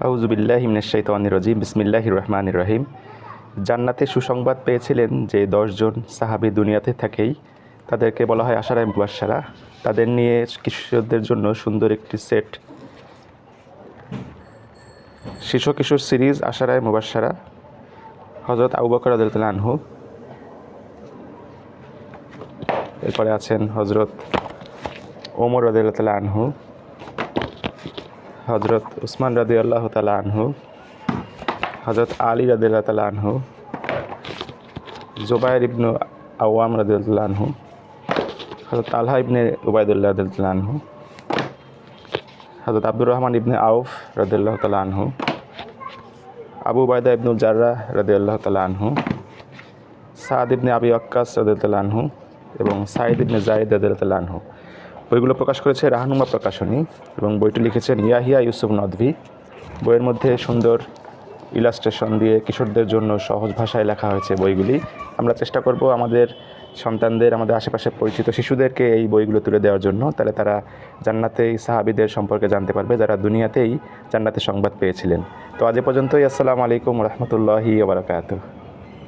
আউযু বিল্লাহি মিনাশ শাইতানির রাজিম বিসমিল্লাহির রহমানির রহিম। জান্নাতে সুসংবাদ পেয়েছিলেন যে 10 জন সাহাবী দুনিয়াতে থাকেই তাদেরকে বলা হয় আশারায়ে মুবাশশারা। তাদের নিয়ে কিশোরদের জন্য সুন্দর একটি সেট শিশু কিশোর সিরিজ আশারায়ে মুবাশশারা। হযরত আবু বকর রাদিয়াল্লাহু আনহু, এরপরে আছেন হযরত ওমর রাদিয়াল্লাহু আনহু, হযরত উসমান রাদিয়াল্লাহু তাআলা আনহু, হযরত আলী রাদিয়াল্লাহু তাআলা আনহু, জুবাইর ইবনে আওয়াম রাদিয়াল্লাহু আনহু, হযরত তালহা ইবনে উবাইদুল্লাহ রাদিয়াল্লাহু আনহু, হযরত আব্দুর রহমান ইবনে আউফ রাদিয়াল্লাহু তাআলা আনহু, আবু উবাইদা ইবনুল জাররাহ রাদিয়াল্লাহু তাআলা আনহু, সাদ ইবনে আবি ওয়াক্কাস রাদিয়াল্লাহু আনহু এবং সাঈদ ইবনে যায়েদ রাদিয়াল্লাহু তাআলা আনহু। বইগুলো প্রকাশ করেছে রাহনুমা প্রকাশনী এবং বইটি লিখেছেন ইয়াহিয়া ইউসুফ নদভী। বইয়ের মধ্যে সুন্দর ইলাস্ট্রেশন দিয়ে কিশোরদের জন্য সহজ ভাষায় লেখা হয়েছে বইগুলি। আমরা চেষ্টা করব আমাদের সন্তানদের, আমাদের আশেপাশে পরিচিত শিশুদেরকে এই বইগুলো তুলে দেওয়ার জন্য, তাহলে তারা জান্নাতেই সাহাবীদের সম্পর্কে জানতে পারবে যারা দুনিয়াতেই জান্নাতের সংবাদ পেয়েছিলেন। তো আজ এ পর্যন্তই। আসসালামু আলাইকুম ওয়া রাহমাতুল্লাহি ওয়া বারাকাতুহু।